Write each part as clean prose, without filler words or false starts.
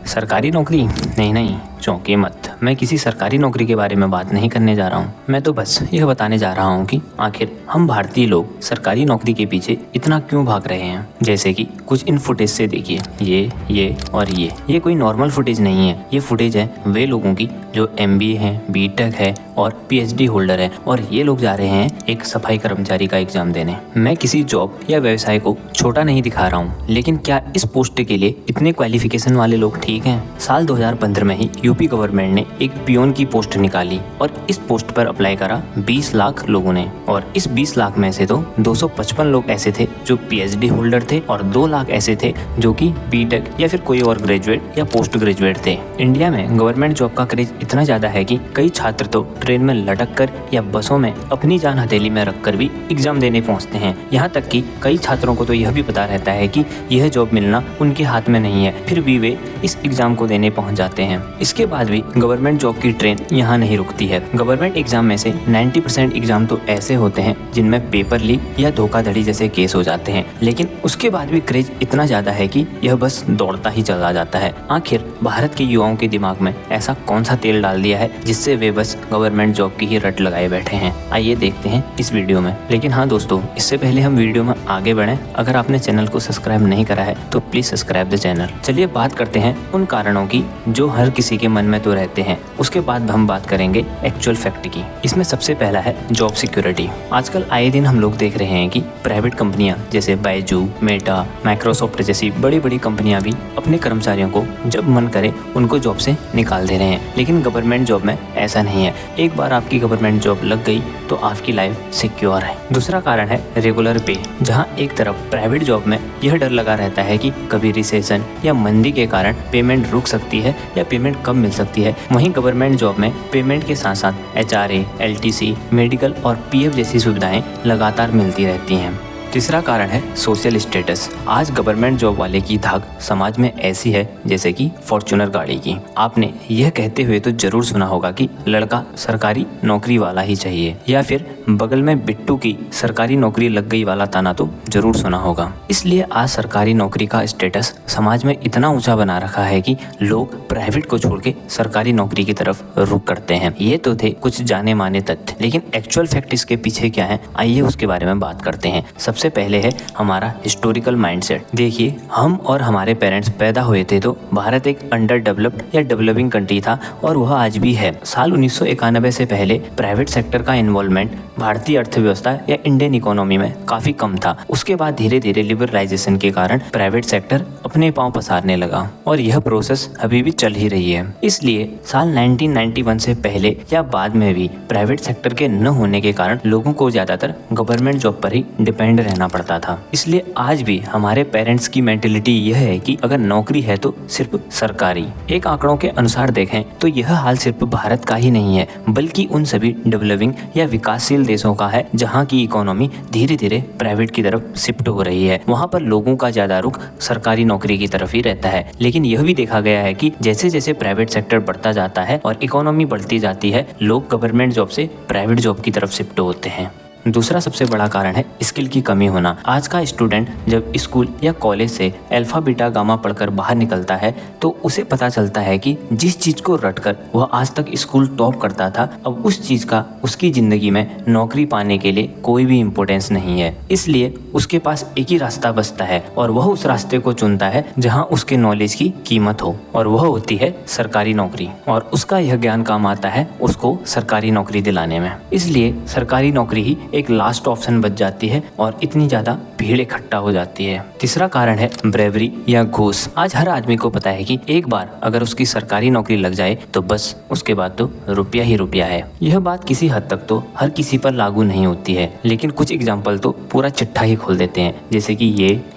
सरकारी नौकरी? नहीं नहीं, चौंकिए मत। मैं किसी सरकारी नौकरी के बारे में बात नहीं करने जा रहा हूँ। मैं तो बस यह बताने जा रहा हूँ कि आखिर हम भारतीय लोग सरकारी नौकरी के पीछे इतना क्यों भाग रहे हैं। जैसे कि कुछ इन फुटेज से देखिए, ये और ये कोई नॉर्मल फुटेज नहीं है। ये फुटेज है वे लोगों की जो MBA है, BTech है और PhD होल्डर है, और ये लोग जा रहे हैं एक सफाई कर्मचारी का एग्जाम देने। मैं किसी जॉब या व्यवसाय को छोटा नहीं दिखा रहा हूँ, लेकिन क्या इस पोस्ट के लिए इतने क्वालिफिकेशन वाले लोग ठीक हैं? साल 2015 में ही यूपी गवर्नमेंट ने एक पियोन की पोस्ट निकाली और इस पोस्ट पर अप्लाई करा 20 लाख लोगों ने, और इस 20 लाख में से तो 255 लोग ऐसे थे जो PhD होल्डर थे और 2 लाख ऐसे थे जो कि BTech या फिर कोई और ग्रेजुएट या पोस्ट ग्रेजुएट थे। इंडिया में गवर्नमेंट जॉब का क्रेज इतना ज्यादा है कि कई छात्र तो ट्रेन में लटक कर या बसों में अपनी जान हथेली में रखकर भी एग्जाम देने पहुंचते हैं। यहाँ तक कि कई छात्रों को तो यह भी पता रहता है कि यह जॉब मिलना उनके हाथ में नहीं है, फिर भी वे इस एग्जाम को देने पहुंच जाते हैं। इसके बाद भी गवर्नमेंट जॉब की ट्रेन यहाँ नहीं रुकती है। गवर्नमेंट एग्जाम में से 90% एग्जाम तो ऐसे होते हैं जिनमें पेपर लीक या धोखाधड़ी जैसे केस हो जाते हैं, लेकिन उसके बाद भी क्रेज इतना ज्यादा है कि यह बस दौड़ता ही चला जाता है। आखिर भारत के युवाओं के दिमाग में ऐसा कौन सा तेल डाल दिया है जिससे वे बस गवर्नमेंट जॉब की ही रट लगाए बैठे हैं? आइए देखते हैं इस वीडियो में। लेकिन हाँ दोस्तों, इससे पहले हम वीडियो में आगे बढ़ें, अगर आपने चैनल को सब्सक्राइब नहीं करा है तो प्लीज सब्सक्राइब द चैनल। चलिए बात करते हैं उन कारणों की जो हर किसी के मन में तो रहते हैं, उसके बाद हम बात करेंगे एक्चुअल फैक्ट की। इसमें सबसे पहला है जॉब सिक्योरिटी। आजकल आए दिन हम लोग देख रहे हैं कि प्राइवेट कंपनियां जैसे बायजू, मेटा, माइक्रोसॉफ्ट जैसी बड़ी बड़ी कंपनियां भी अपने कर्मचारियों को जब मन करे उनको जॉब से निकाल दे रहे हैं, लेकिन गवर्नमेंट जॉब में ऐसा नहीं है। एक बार आपकी गवर्नमेंट जॉब लग गई तो आपकी लाइफ सिक्योर है। दूसरा कारण है रेगुलर पे। जहां एक तरफ प्राइवेट जॉब में यह डर लगा रहता है कि कभी रिसेशन या मंदी के कारण पेमेंट रुक सकती है या पेमेंट कम मिल सकती है, वहीं गवर्नमेंट जॉब में पेमेंट के साथ साथ HRA, LTC, मेडिकल और PF जैसी सुविधाएं लगातार मिलती रहती हैं। तीसरा कारण है सोशल स्टेटस। आज गवर्नमेंट जॉब वाले की धाक समाज में ऐसी है जैसे कि फॉर्च्यूनर गाड़ी की। आपने यह कहते हुए तो जरूर सुना होगा कि लड़का सरकारी नौकरी वाला ही चाहिए, या फिर बगल में बिट्टू की सरकारी नौकरी लग गई वाला ताना तो जरूर सुना होगा। इसलिए आज सरकारी नौकरी का स्टेटस समाज में इतना ऊंचा बना रखा है कि लोग प्राइवेट को छोड़ के सरकारी नौकरी की तरफ रुख करते हैं। ये तो थे कुछ जाने माने तथ्य, लेकिन एक्चुअल फैक्ट इसके पीछे क्या है, आइए उसके बारे में बात करते हैं। सबसे पहले है हमारा हिस्टोरिकल माइंडसेट। देखिए, हम और हमारे पेरेंट्स पैदा हुए थे तो भारत एक अंडर डेवलप्ड या डेवलपिंग कंट्री था, और वह आज भी है। साल 1991 से पहले प्राइवेट सेक्टर का इन्वॉल्वमेंट भारतीय अर्थव्यवस्था या इंडियन इकोनॉमी में काफी कम था। उसके बाद धीरे धीरे लिबरलाइजेशन के कारण प्राइवेट सेक्टर अपने पांव पसारने लगा, और यह प्रोसेस अभी भी चल ही रही है। इसलिए साल 1991 से पहले या बाद में भी प्राइवेट सेक्टर के न होने के कारण लोगों को ज्यादातर गवर्नमेंट जॉब पर ही डिपेंड रहना पड़ता था। इसलिए आज भी हमारे पेरेंट्स की मेंटेलिटी यह है कि अगर नौकरी है तो सिर्फ सरकारी। एक आंकड़ों के अनुसार देखें तो यह हाल सिर्फ भारत का ही नहीं है, बल्कि उन सभी डेवलपिंग या विकासशील देशों का है जहां की इकोनॉमी धीरे धीरे प्राइवेट की तरफ शिफ्ट हो रही है। वहां पर लोगों का ज्यादा रुख सरकारी नौकरी की तरफ ही रहता है। लेकिन यह भी देखा गया है कि जैसे जैसे प्राइवेट सेक्टर बढ़ता जाता है और इकोनॉमी बढ़ती जाती है, लोग गवर्नमेंट जॉब से प्राइवेट जॉब की तरफ शिफ्ट होते हैं। दूसरा सबसे बड़ा कारण है स्किल की कमी होना। आज का स्टूडेंट जब स्कूल या कॉलेज से अल्फा बीटा गामा पढ़कर बाहर निकलता है तो उसे पता चलता है कि जिस चीज को रटकर वह आज तक स्कूल टॉप करता था, अब उस चीज का उसकी जिंदगी में नौकरी पाने के लिए कोई भी इम्पोर्टेंस नहीं है। इसलिए उसके पास एक ही रास्ता बचता है, और वह उस रास्ते को चुनता है जहाँ उसके नॉलेज की कीमत हो, और वह होती है सरकारी नौकरी। और उसका यह ज्ञान काम आता है उसको सरकारी नौकरी दिलाने में। इसलिए सरकारी नौकरी ही एक लास्ट ऑप्शन बच जाती है और इतनी ज्यादा भीड़ इकट्ठा हो जाती है। तीसरा कारण है ब्रेवरी या घूस। आज हर आदमी को पता है कि एक बार अगर उसकी सरकारी नौकरी लग जाए तो बस उसके बाद तो रुपया ही रुपया है। यह बात किसी हद तक तो हर किसी पर लागू नहीं होती है, लेकिन कुछ एग्जाम्पल तो पूरा चिट्ठा ही खोल देते हैं, जैसे कि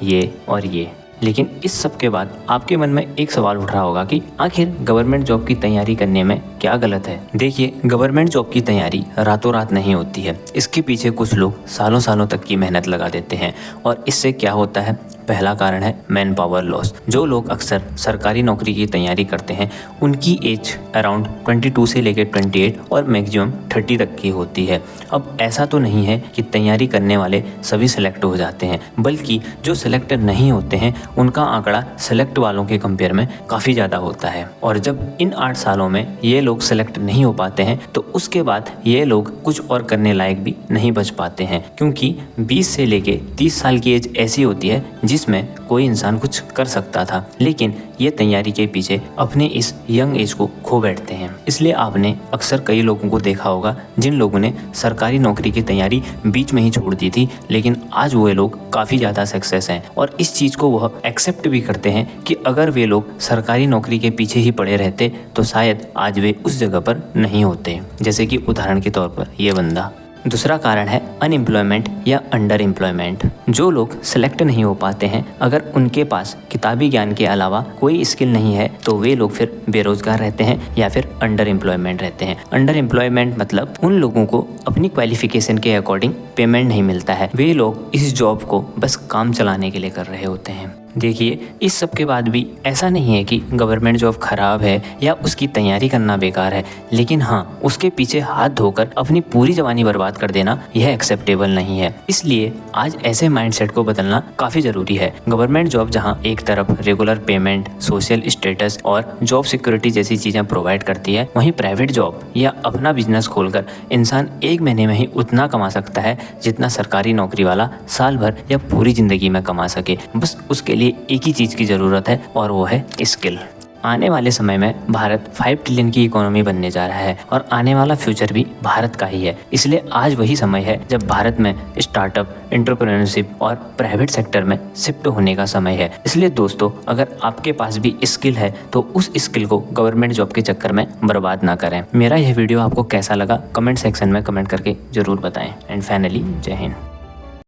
ये और ये। लेकिन इस सब के बाद आपके मन में एक सवाल उठ रहा होगा कि आखिर गवर्नमेंट जॉब की तैयारी करने में क्या गलत है। देखिए, गवर्नमेंट जॉब की तैयारी रातों रात नहीं होती है। इसके पीछे कुछ लोग सालों सालों तक की मेहनत लगा देते हैं, और इससे क्या होता है, पहला कारण है मैन पावर लॉस। जो लोग अक्सर सरकारी नौकरी की तैयारी करते हैं उनकी एज अराउंड 22 से लेकर 28 और मैक्सिमम 30 तक की होती है। अब ऐसा तो नहीं है कि तैयारी करने वाले सभी सेलेक्ट हो जाते हैं, बल्कि जो सेलेक्ट नहीं होते हैं उनका आंकड़ा सेलेक्ट वालों के कंपेयर में काफ़ी ज़्यादा होता है। और जब इन 8 सालों में ये लोग सेलेक्ट नहीं हो पाते हैं तो उसके बाद ये लोग कुछ और करने लायक भी नहीं बच पाते हैं, क्योंकि 20 से लेके 30 साल की एज ऐसी होती है जिसमें कोई इंसान कुछ कर सकता था, लेकिन ये तैयारी के पीछे अपने इस यंग एज को खो बैठते हैं। इसलिए आपने अक्सर कई लोगों को देखा होगा जिन लोगों ने सरकारी नौकरी की तैयारी बीच में ही छोड़ दी थी, लेकिन आज वो लोग काफ़ी ज़्यादा सक्सेस हैं और इस चीज़ को वह एक्सेप्ट भी करते हैं कि अगर वे लोग सरकारी नौकरी के पीछे ही पड़े रहते तो शायद आज वे उस जगह पर नहीं होते, जैसे कि उदाहरण के तौर पर ये बंदा। दूसरा कारण है अनएम्प्लॉयमेंट या अंडर एम्प्लॉयमेंट। जो लोग सेलेक्ट नहीं हो पाते हैं, अगर उनके पास किताबी ज्ञान के अलावा कोई स्किल नहीं है तो वे लोग फिर बेरोजगार रहते हैं या फिर अंडर एम्प्लॉयमेंट रहते हैं। अंडर एम्प्लॉयमेंट मतलब उन लोगों को अपनी क्वालिफिकेशन के अकॉर्डिंग पेमेंट नहीं मिलता है, वे लोग इस जॉब को बस काम चलाने के लिए कर रहे होते हैं। देखिए, इस सब के बाद भी ऐसा नहीं है कि गवर्नमेंट जॉब खराब है या उसकी तैयारी करना बेकार है, लेकिन हाँ, उसके पीछे हाथ धोकर अपनी पूरी जवानी बर्बाद कर देना यह एक्सेप्टेबल नहीं है। इसलिए आज ऐसे माइंडसेट को बदलना काफ़ी ज़रूरी है। गवर्नमेंट जॉब जहाँ एक तरफ रेगुलर पेमेंट, सोशल स्टेटस और जॉब सिक्योरिटी जैसी चीज़ें प्रोवाइड करती है, वहीं प्राइवेट जॉब या अपना बिजनेस खोलकर इंसान एक महीने में ही उतना कमा सकता है जितना सरकारी नौकरी वाला साल भर या पूरी ज़िंदगी में कमा सके। बस उसके लिए एक ही चीज़ की ज़रूरत है और वो है स्किल। आने वाले समय में भारत 5 ट्रिलियन की इकोनॉमी बनने जा रहा है और आने वाला फ्यूचर भी भारत का ही है। इसलिए आज वही समय है जब भारत में स्टार्टअप, एंटरप्रेन्योरशिप और प्राइवेट सेक्टर में शिफ्ट होने का समय है। इसलिए दोस्तों, अगर आपके पास भी स्किल है तो उस स्किल को गवर्नमेंट जॉब के चक्कर में बर्बाद ना करें। मेरा यह वीडियो आपको कैसा लगा कमेंट सेक्शन में कमेंट करके ज़रूर बताएं। एंड फाइनली, जय हिंद।